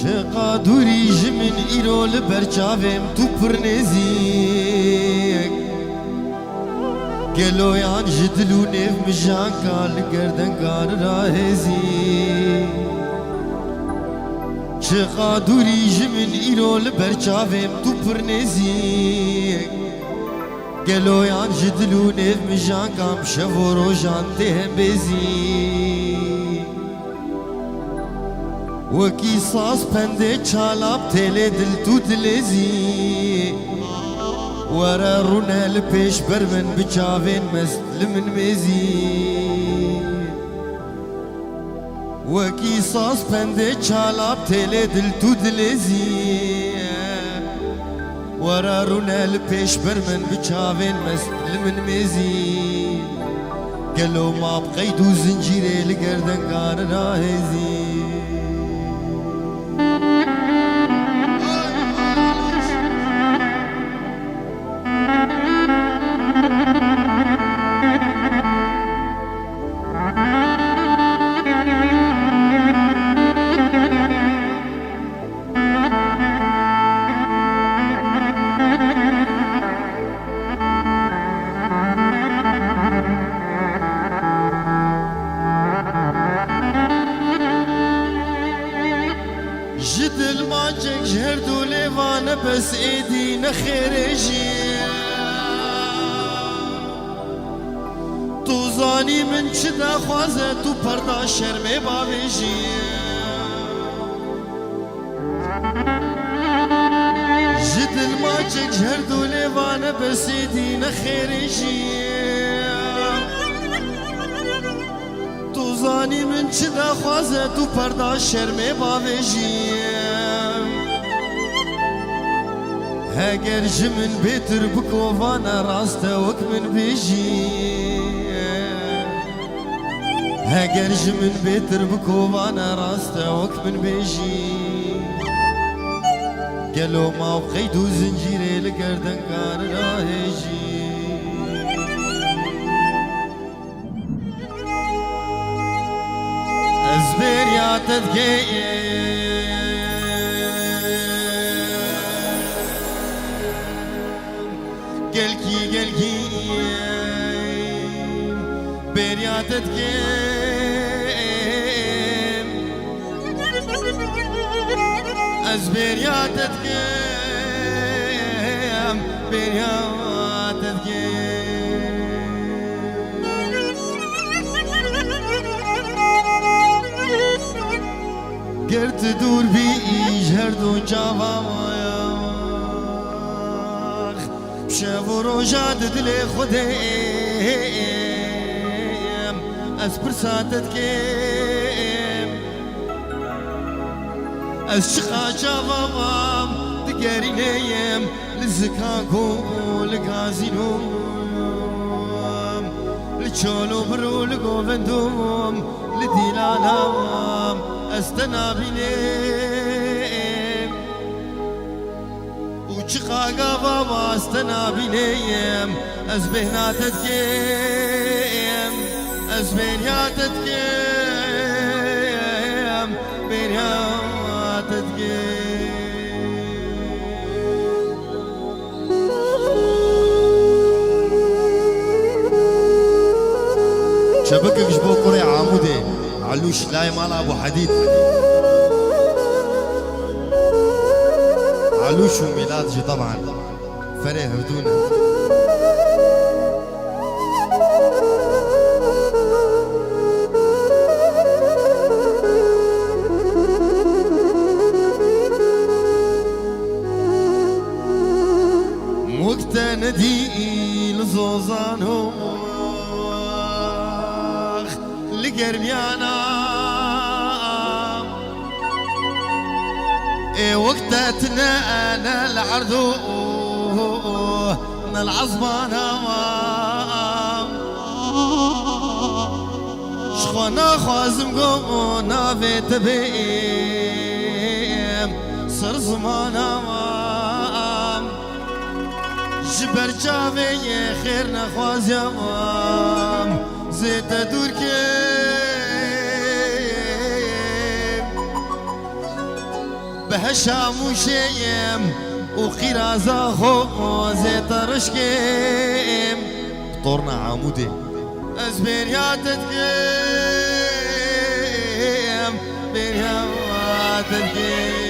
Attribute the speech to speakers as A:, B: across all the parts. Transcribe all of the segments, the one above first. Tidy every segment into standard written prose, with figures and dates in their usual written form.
A: قادوری جمن ایرو لبرچاویم تو پرنزیک گلویان جدلو نیف مجان کال گردنگار راهزی چه قادوری جمن ایرو لبرچاویم تو پرنزیک گلویان جدلو نیف مجان کام شو روژان تهم بزی وکی ساز پنده چالاب تله دل تو دلزی ورا رونا لپیش برمن بچاوین مست لمن مزی وکی ساز پنده چالاب تله دل تو دلزی ورا رونا لپیش برمن بچاوین مست لمن مزی قلو ما بقيدو زنجيري لقردن قار راهزي جدل ما جك جهردو ليوانا بس ايدينا خيرجي توزاني من شدا خوازة تو پردا شرمي باويجي جدل ما جك جهردو ليوانا بس ايدينا خيرجي توزانی من چدا خوازه تو پردا شرمه باویجیم هگر جمن بیتر بکوانا راسته وک من بیجیم هگر جمن بیتر بکوانا راسته وک من بیجیم گلو ما بخیدو زنجیره لگردن کار راهجیم ازبير يا تدقيم قلكي بير يا تدقيم ازبير يا تدقيم بير يا تدقيم گرت دور بیش هر دو جواماخ شب و روژاد دل خودم از پرساتت کم از چقا جوامام دگری نیم لزکاکو لگازینوم لچولو برو لگووندوم لدیلانام استنابينيم وشقاقا بابا استنابينيم ازبهنا تدكيم ازبهنا تدكيم بينها تدكيم شبكك جبو قري عامودي علوش لاي مال ابو حديد علوش وميلاد جي طبعا فريه هدونا وقتا ندي لزوزانهم لقربيانا وقتها تنانا العرضو من العظمانا شخونا خوازم قونا في تبيم صر زمانا جبر جاوي خيرنا خوازيام زيت دور كيم بهشام وشيم وخيرازا خوزي طرشكيم طورنا عمودي أزبير يا تتكيم بير يا تتكيم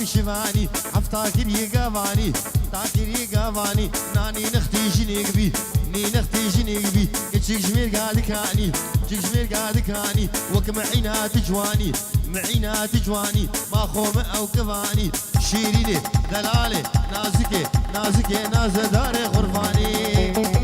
B: شفاني حفتاكر يقافاني تاكر يقافاني ناني نختي جنيك بي ني نختي جنيك بي كتشيك جميل قادك هاني تشيك جميل قادك هاني وك معينا تجواني معينا تجواني ما خوم او كفاني شيريني دلالي نازكي نازكي نازداري غرفاني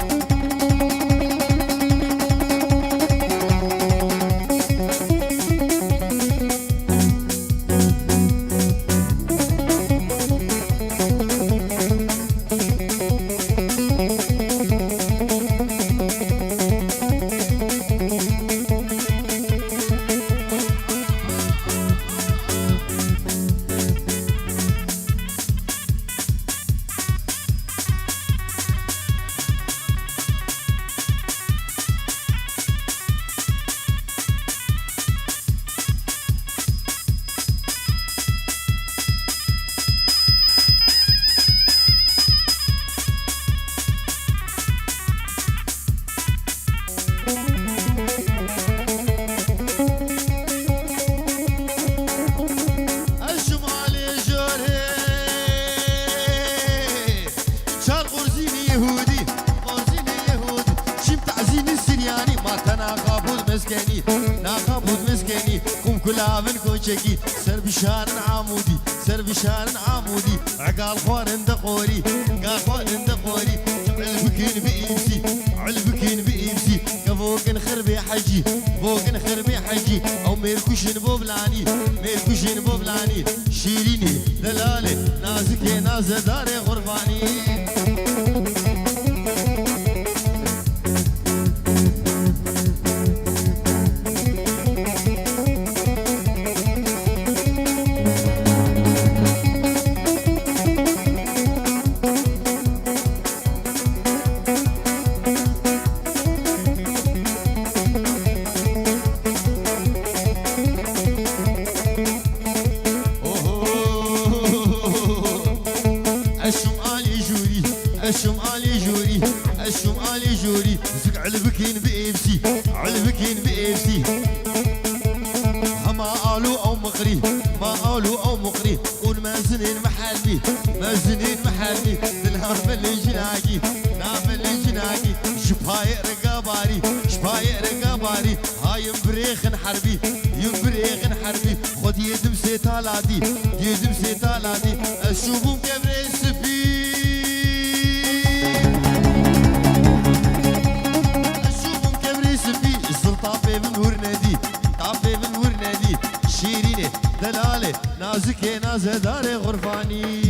B: كوشكي سر بشان عمودي سر بشان عمودي عقال خوان دقوري قال خوان دقوري علبكين بإيمسي علبكين بإيمسي فوقن خربي حجي فوقن خربي حجي او ميركوشن بوبلاني ميركوشن بوبلاني شيريني دلالي نازكي ناز داري غرباني الشمالي جوري الشمالي جوري زق علبكين بإبسي علبكين بإبسي ما قالوا أو مقري ما قالوا أو مقري قول ما زنين محلي ما زنين محلي دلهار بلي جناكي لا بلي جناكي شفاي رقاباري شفاي رقاباري هاي يمبريخن حربي يمبريخن حربي خد يدم سيتالاتي يدم سيتالاتي الشوبوم كبري سبي طافي من ور نادي طافي من ور نادي شيريني دلالي نازكي ناز داري غرفاني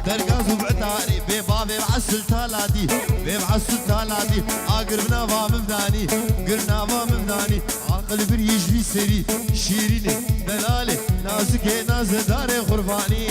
B: درقاز بعتاري ببابي بعسل تالادي ببعسل تالادي قربنا باب مبداني قربنا باب مبداني عقل بريج بي سري شيريني دلالي نازكي ناز داري غرباني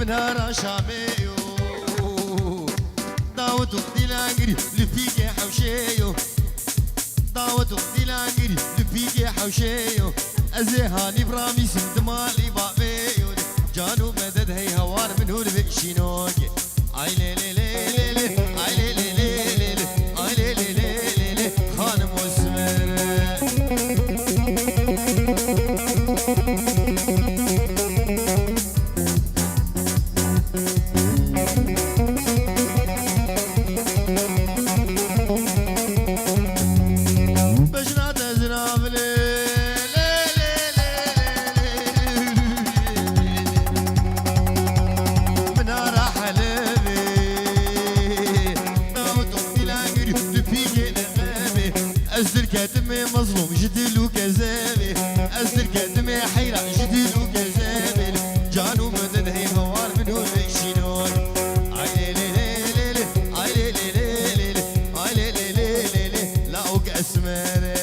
B: منهار شاميو داوت وقتي لاقري لفيك حوشيو داوت وقتي لاقري لفيك حوشيو ازهاني برامي سندمالي بابيو جانو مدد هي هوار من هور بشينوكي اي لي لي لي لي اي لي لي لي لي اي لي لي لي لي خانم وسمر مظلوم جدلو كذابي أزر كدمي حيرة جدلو شينون عيلي ليلي ليلي عيلي ليلي ليلي عيلي ليلي ليلي لا وقسماني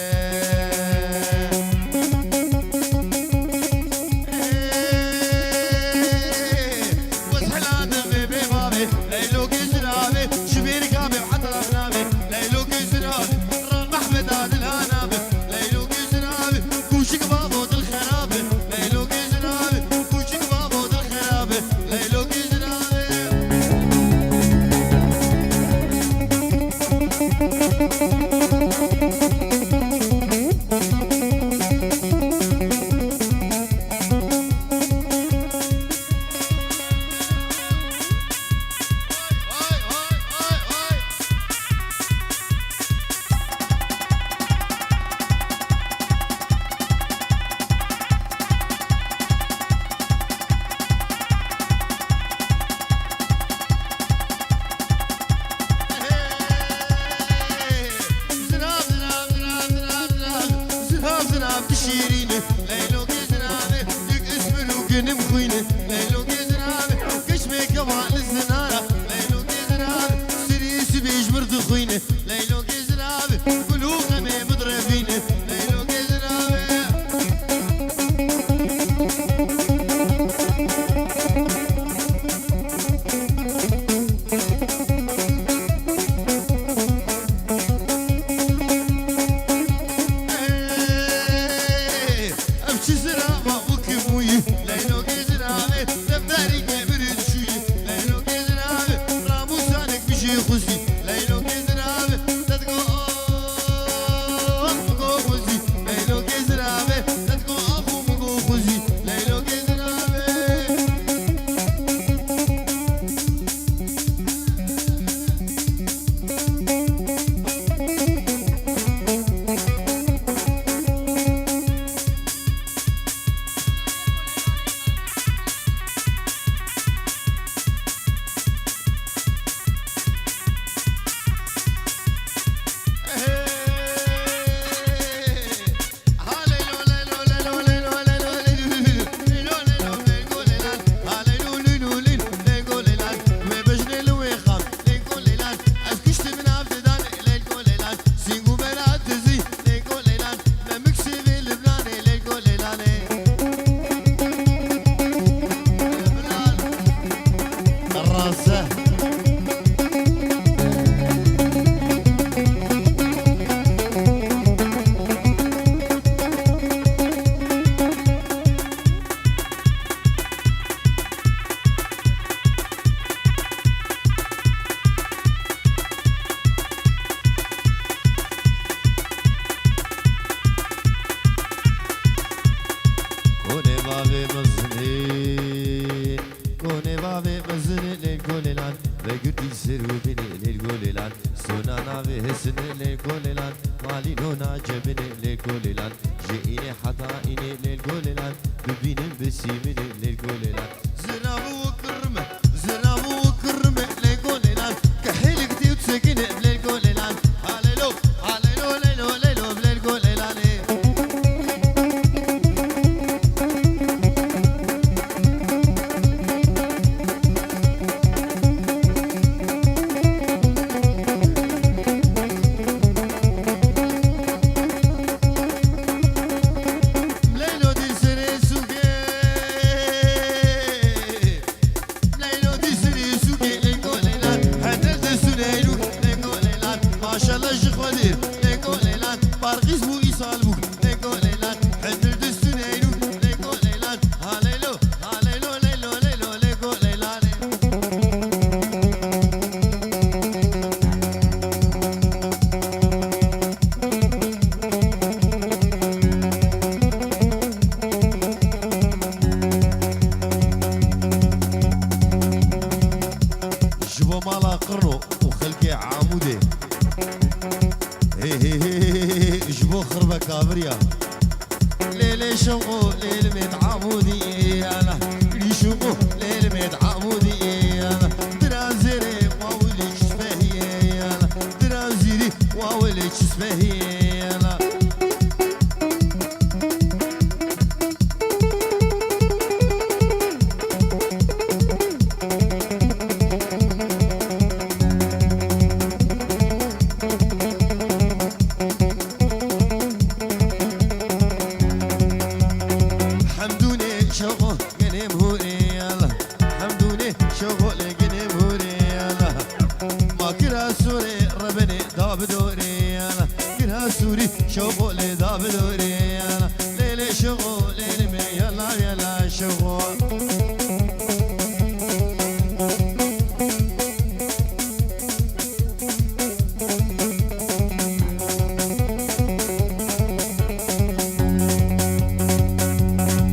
B: دا بدوري انا كلها سوري شغل دا بدوري انا ليلي شغل ليلي مي يلا يلا شغل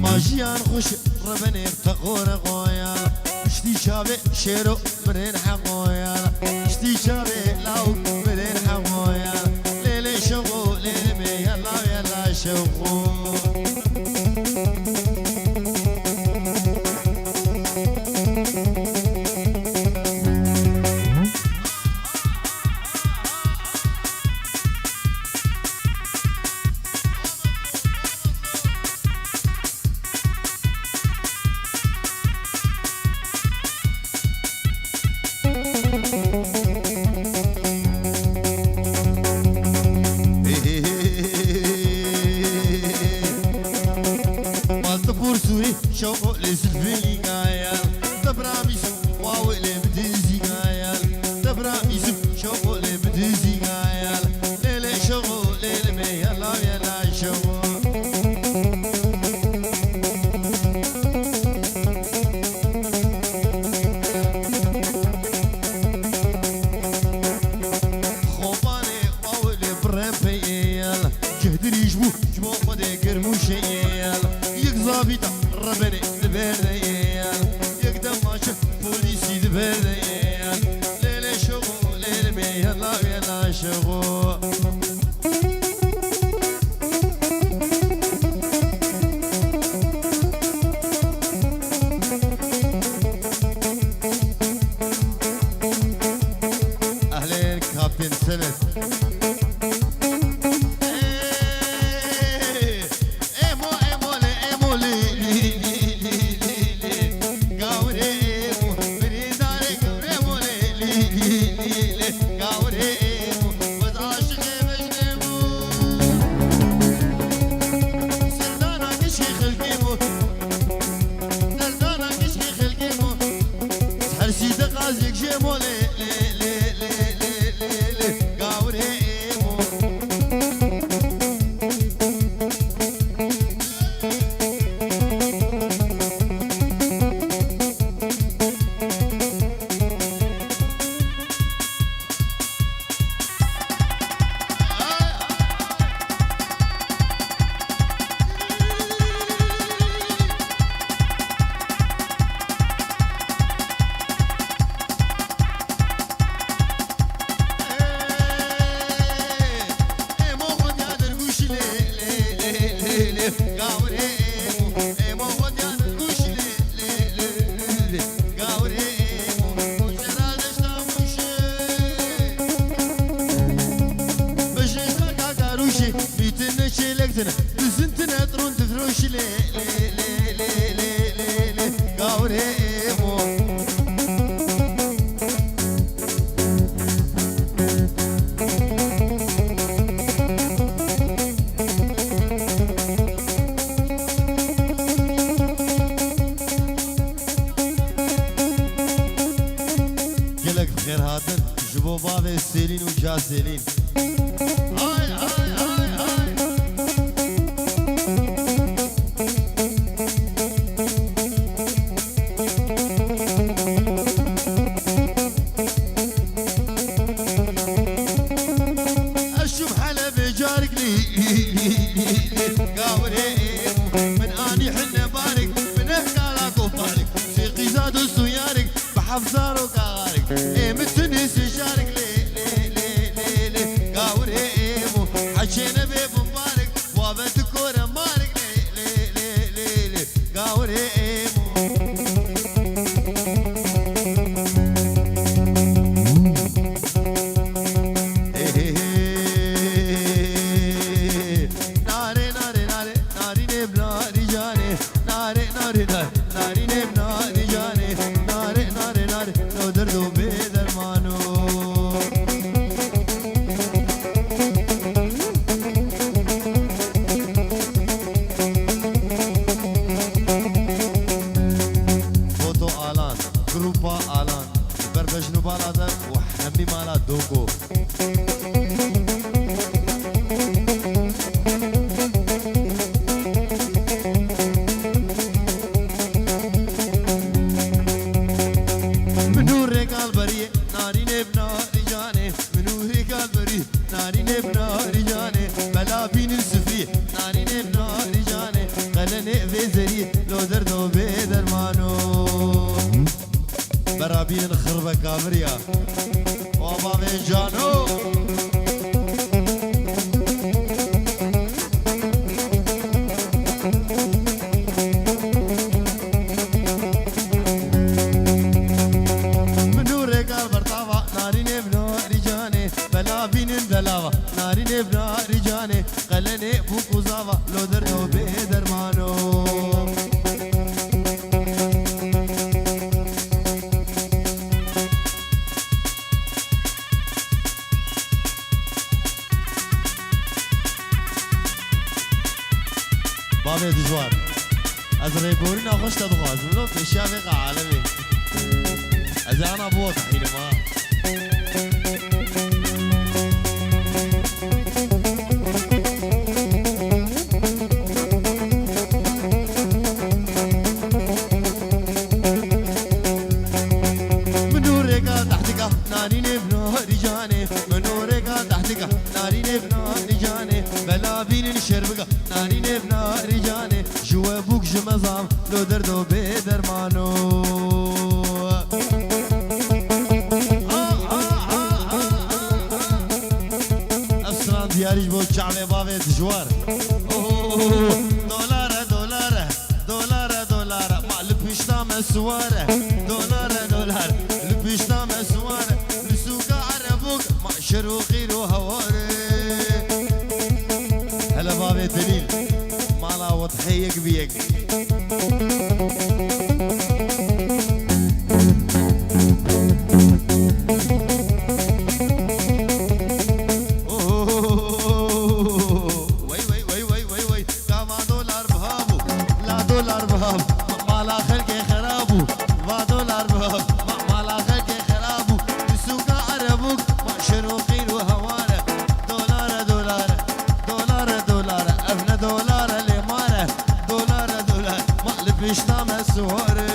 B: ماجيان خوش ربني بتقور قويا اشتي شابي شيرو مرين حقويا اشتي شابي لاو مرين حقويا ليلي شغو ليلي مي يلا يلا شغو شوقو لسلفي قايل دبرا ميسو واو اللي بدزي قايل دبرا ميسو شوقو اللي بدزي قايل ليلي شوقو ليلي مي يلا يلا شوقو خوباني واو اللي برمبي يلا جهدري جبو خدي كرمو شيال يقظابيتا ربني دبرديان يقدم ماشي بوليسي دبرديان ليلي شغو ليلي مي يلا يلا شغو أهلين كابتن سند سيلين وجا سيلين هاي هاي هاي هاي اشوف حلب جارك لي قاوري من اني حنا بارك من اهكالك وفارك في قيزاد وسيارك بحفزار وكارك متني سجارك لي حجينا بيب مبارك وابد كورة مارك لي قاوري ناري ناري ناري ناري نيب ناري جاني ناري ناري ناري ناري نيب ناري جاني ناري ناري ناري لو دردو بيدرمانو جروبا آلان بربجنو بالادر وحمي مالا دوكو بري ناري نبنا رجاني منوري قال بري ناري نبنا رجاني بلا بين السفري ناري نبنا رجاني قلني في زري لو دردو بدرمانو برابين خربة كامريا وبابي جانو ناري نبنا رجاني قلني بوكو زافا لو دردو بدرمانو بابي دجوار از ريبورين اخوش تدخواز منو بشيا بقى عالمي از انا بوط حينما ناري نبنا رجاني منورك تحتك ناري نبنا رجاني بلا بين الشربك ناري نبنا رجاني جوا بوك جمزام لو دردو بدرمانو افسران دياريش بو شعبي بابي دجوار دولار دولار دولار دولار ما لبشتا مسواره دولار دولار لبشتا مسواره شروقي رو هواري هلا بابي دليل مالا وضحيك بيك وي وي وي وي وي وي كما دولار بهابو لا دولار بهاب مالا خلقي خرابو ما دولار بهاب مالا خلقي خرابو السوق عربوك شروقي وهواره دولار دولار دولار دولار ابن دولار الاماره دولار دولار مقلب بيشنا مسواره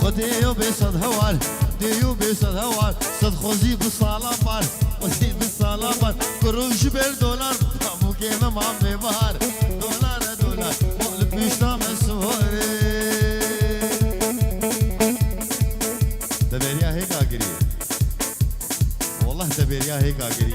B: خديو بيصد هوال ديو بيصد هوال صد خوزي بالصالة بار خوزي بالصالة بار كروش بالدولار ابو كيما ما ببار دولار دولار مقلب بيشنا مسواري دبيريا هيك اقري والله دبيريا هيك اقري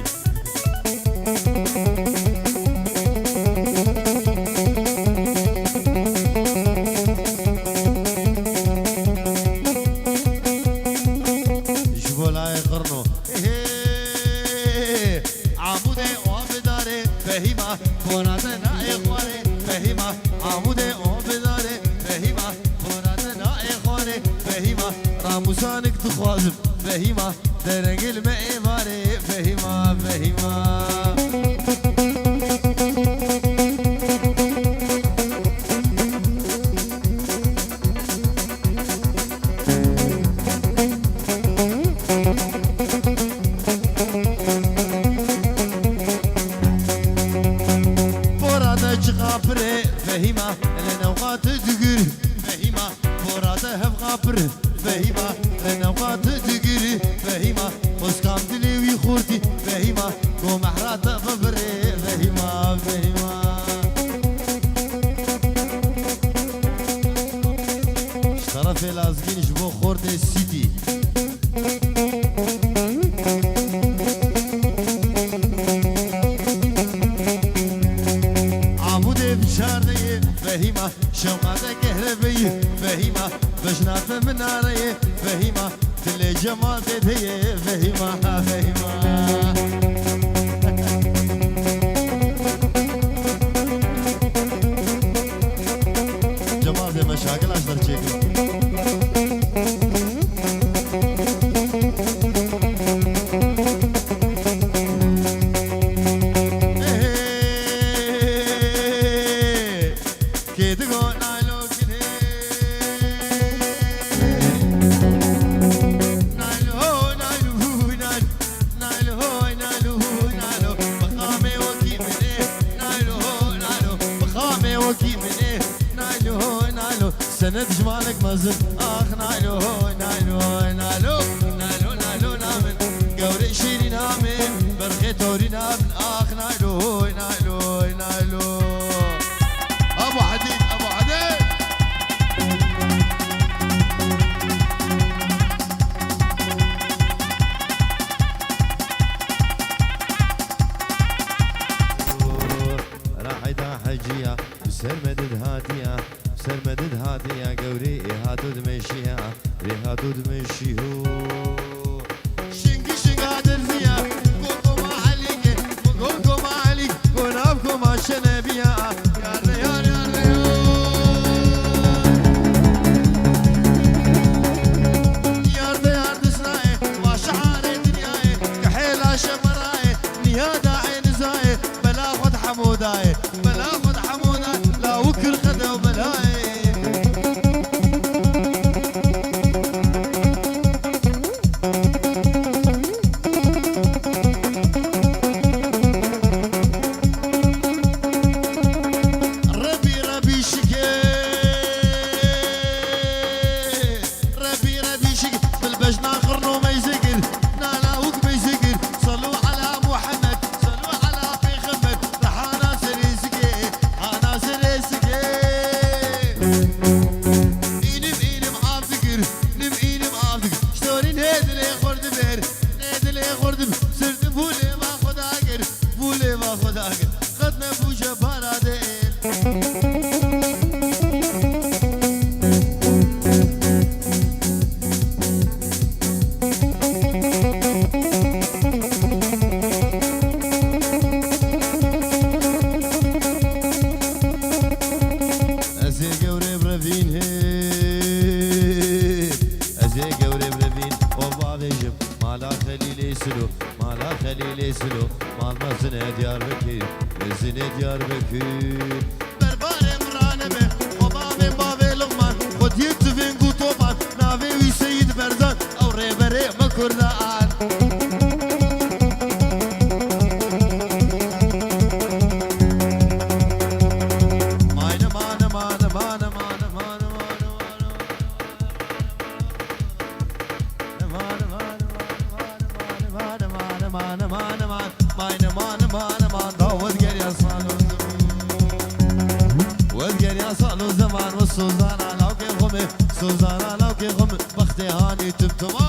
B: راموسانك تخوازم فهيمة درنق المعباري فهيمة فهيمة بورادة جغابري فهيمة لنا وقات تقر فهيمة بورادة هفغابري فهيمة لنا وقات تقري فهيمة وسكام دليوي خورتي فهيمة قوم احرات ببري فهيمة فهيمة اشترف الازقين جبو خورد السيتي عمودي بشاردي فهيمة شوقاتك كهربية فهيمة بشنات مناري فهيمة تلي جمال تدهي فهيمة فهيمة جمال دي مشاكل اشتر تشيكي نايلو جمالك مزن آخ نايلو نايلو نايلو نايلو نايلو نامن قوري شيري نامن برخي توري نامن آخ نايلو نايلو نايلو أبو حديد أبو حديد راحيدا حجية بسر مدد هاتية بسر مدد هاتية قوري هادود مشيها ريهادود مشيهو شنقي شنقادر زيا قولكم عليك قولكم عليك قنابكم عشنبيا يا ريان يا ريان يارد يارد سناي وشعاري دنياي كحيلة شمراي نيادا عين زاي بلا خد حموداي بلا خد حموداي لا وكر خدا وبلاي سوزانا لو كي خمي بختي هاني تبتم